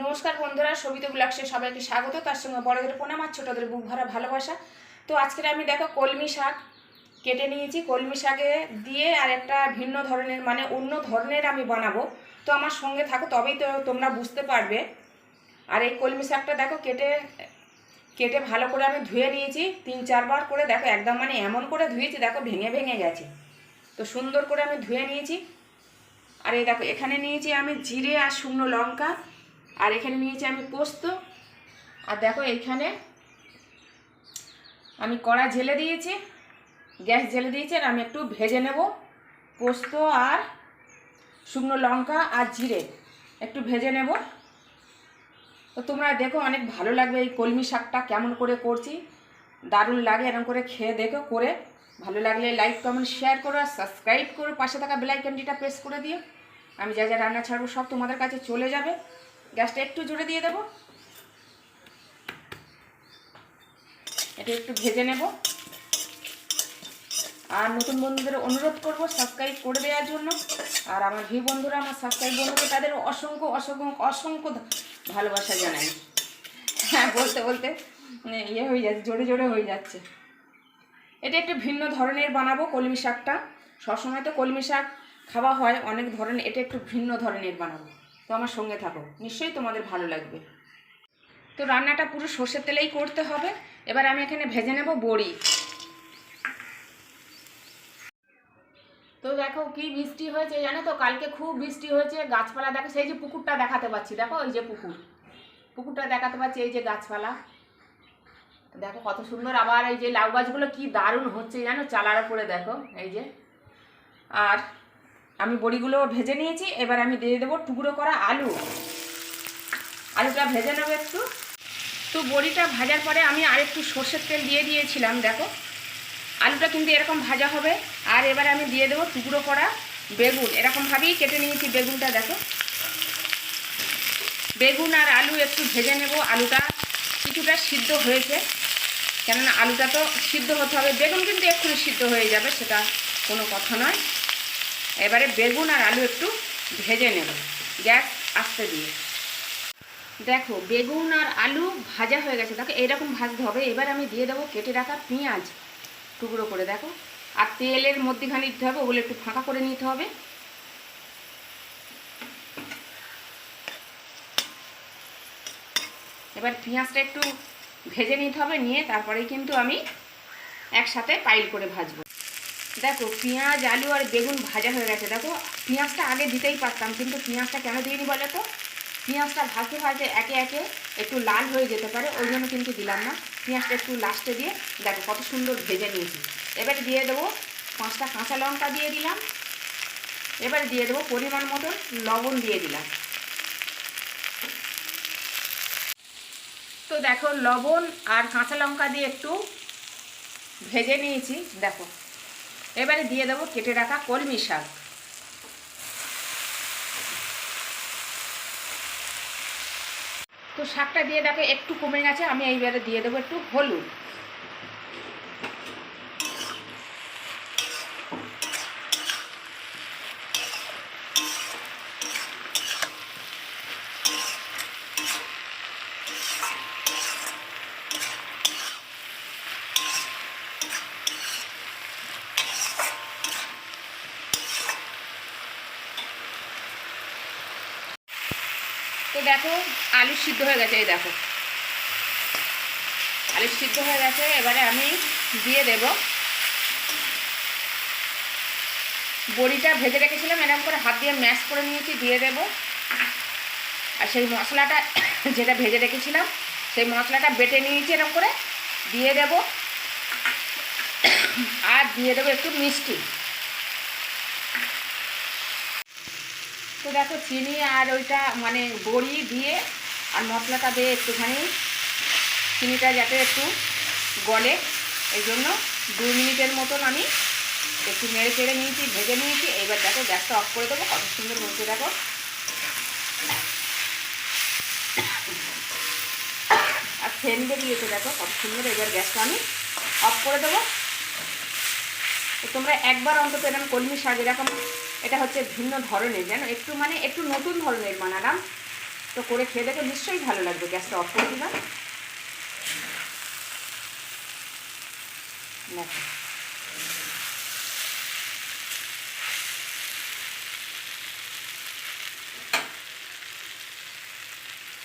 নমস্কার বন্ধুরা, সবিতা ব্লগসে সবাইকে স্বাগত। তার সঙ্গে বড়দের প্রণাম আর ছোটদের বুক ভরা ভালোবাসা। তো আজকে আমি দেখো কলমি শাক কেটে নিয়েছি। কলমি শাকে দিয়ে আর একটা ভিন্ন ধরনের মানে অন্য ধরনের আমি বানাবো। তো আমার সঙ্গে থাকো, তবেই তো তোমরা বুঝতে পারবে। আর এই কলমি শাকটা দেখো কেটে কেটে ভালো করে আমি ধুয়ে নিয়েছি 3-4 বার করে। দেখো একদম মানে এমন করে ধুয়েছি, দেখো ভেঙে ভেঙে গেছে। তো সুন্দর করে আমি ধুয়ে নিয়েছি। আর এই দেখো এখানে নিয়েছি আমি জিরে আর শুকনো লঙ্কা, আর এখানে নিয়েছি আমি পোস্ত। আর দেখো এইখানে আমি কড়া ঢেলে দিয়েছি, গ্যাস জ্বেলে দিয়েছি। আর আমি একটু ভেজে নেব পোস্ত আর শুকনো লঙ্কা আর জিরে একটু ভেজে নেব। তো তোমরা দেখো, অনেক ভালো লাগবে এই কলমি শাকটা কেমন করে করছি, দারুণ লাগে। এরকম করে খেয়ে দেখো, করে ভালো লাগলে লাইক কমেন্ট শেয়ার করো আর সাবস্ক্রাইব করো, পাশে থাকা বেল আইকনটা প্রেস করে দিও। আমি যা যা রান্না ছাড়বো সব তোমাদের কাছে চলে যাবে। গ্যাসটা একটু জোরে দিয়ে দেবো, এটা একটু ভেজে নেব। আর নতুন বন্ধুদের অনুরোধ করব সাবস্ক্রাইব করে দেওয়ার জন্য। আর আমার ভিউ বন্ধুরা, আমার সাবস্ক্রাইব বন্ধুদের, তাদের অসংখ্য অসংখ্য অসংখ্য ভালোবাসা জানাই। হ্যাঁ, বলতে বলতে ইয়ে হয়ে যাচ্ছে, জোরে জোরে হয়ে যাচ্ছে। এটা একটু ভিন্ন ধরনের বানাবো কলমি শাকটা। সবসময় তো কলমি শাক খাওয়া হয় অনেক ধরনের, এটা একটু ভিন্ন ধরনের বানাবো। তো আমার সঙ্গে থাকো, নিশ্চয়ই তোমাদের ভালো লাগবে। তো রান্নাটা পুরো সর্ষের তেলেই করতে হবে। এবার আমি এখানে ভেজে নেব বড়ি। তো দেখো কি বৃষ্টি হয়েছে জানো তো, কালকে খুব বৃষ্টি হয়েছে। গাছপালা দেখো, সেই যে পুকুরটা দেখাতে পাচ্ছি, দেখো এই যে পুকুরটা দেখাতে পাচ্ছি, এই যে গাছপালা দেখো কত সুন্দর। আবার এই যে লাউ গাছগুলো কি দারুণ হচ্ছে জানো, চালার উপরে দেখো এই যে। আর আমি বড়িগুলো ভেজে নিয়েছি। এবার আমি দিয়ে দেবো টুকরো করা আলুটা ভেজে নেবো একটু। তো বড়িটা ভাজার পরে আমি আরেকটু সর্ষের তেল দিয়ে দিয়েছিলাম। দেখো আলুটা কিন্তু এরকম ভাজা হবে। আর এবার আমি দিয়ে দেবো টুকরো করা বেগুন, এরকমভাবেই কেটে নিয়েছি বেগুনটা। দেখো বেগুন আর আলু একটু ভেজে নেব। আলুটা কিছুটা সিদ্ধ হয়েছে, কেননা আলুটা তো সিদ্ধ হতে হবে, বেগুন কিন্তু এক্ষুনি সিদ্ধ হয়ে যাবে, সেটা কোনো কথা নয়। এবারে বেগুন আর আলু একটু ভেজে নেব গ্যাস আস্তে দিয়ে। দেখো বেগুন আর আলু ভাজা হয়ে গেছে, দেখো এইরকম ভাজতে হবে। এবার আমি দিয়ে দেবো কেটে রাখা পেঁয়াজ টুকরো করে। দেখো আর তেলের মধ্যেখানে দিতে হবে, ওগুলো একটু ফাঁকা করে নিতে হবে। এবার পেঁয়াজটা একটু ভেজে নিতে হবে, নিয়ে তারপরে কিন্তু আমি একসাথে পাইল করে ভাজবো। দেখো পেঁয়াজ আলু আর বেগুন ভাজা হয়ে গেছে। দেখো পেঁয়াজটা আগে দিতেই পারতাম, কিন্তু পেঁয়াজটা কেন দিইনি বলো তো, পেঁয়াজটা ভাজতে ভাজতে একে একে একটু লাল হয়ে যেতে পারে, ওই জন্য কিন্তু দিলাম না। পেঁয়াজটা একটু লাস্টে দিয়ে দেখো কত সুন্দর ভেজে নিয়েছি। এবারে দিয়ে দেবো 5টা কাঁচা লঙ্কা দিয়ে দিলাম। এবারে দিয়ে দেবো পরিমাণ মতন লবণ দিয়ে দিলাম। তো দেখো লবণ আর কাঁচা লঙ্কা দিয়ে একটু ভেজে নিয়েছি। দেখো এবারে দিয়ে দেবো কেটে রাখা কলমি শাক। তো শাকটা দিয়ে দেখো একটু কমে গেছে, আমি এইবারে দিয়ে দেবো একটু হলুদ। তো দেখো আলু সিদ্ধ হয়ে গেছে, এই দেখো আলু সিদ্ধ হয়ে গেছে। এবারে আমি দিয়ে দেব বড়িটা ভেজে রেখেছিলাম, এরকম করে হাত দিয়ে ম্যাশ করে নিয়েছি, দিয়ে দেব। আর সেই মশলাটা যেটা ভেজে রেখেছিলাম সেই মশলাটা বেটে নিয়েছি, এরকম করে দিয়ে দেব। আর দিয়ে দেবো একটু মিষ্টি। তো দেখো চিনি আর ওইটা মানে বড়ি দিয়ে আর মশলাটা দিয়ে একটুখানি চিনিটা যাতে একটু গলে, এই জন্য 2 মিনিটের মতন আমি একটু নেড়ে চেড়ে নিয়েছি, ভেজে নিয়েছি। এইবার দেখো গ্যাসটা অফ করে দেবো, কত সুন্দর হচ্ছে দেখো। আর ফ্লেম বেরিয়েছে দেখো কত সুন্দর। এবার গ্যাসটা আমি অফ করে দেবো। তো তোমরা একবার অন্তত এরকম কলমি শাক এরকম, এটা হচ্ছে ভিন্ন ধরনের, জানো একটু মানে একটু নতুন ধরনের বানালাম। তো করে খেয়ে দেখো, নিশ্চয়ই ভালো লাগবে। গ্যাসটা অফ করে দিলাম। দেখো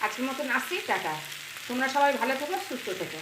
আজকের মতন আসছি, টাটা। তোমরা সবাই ভালো থেকো, সুস্থ থেকো।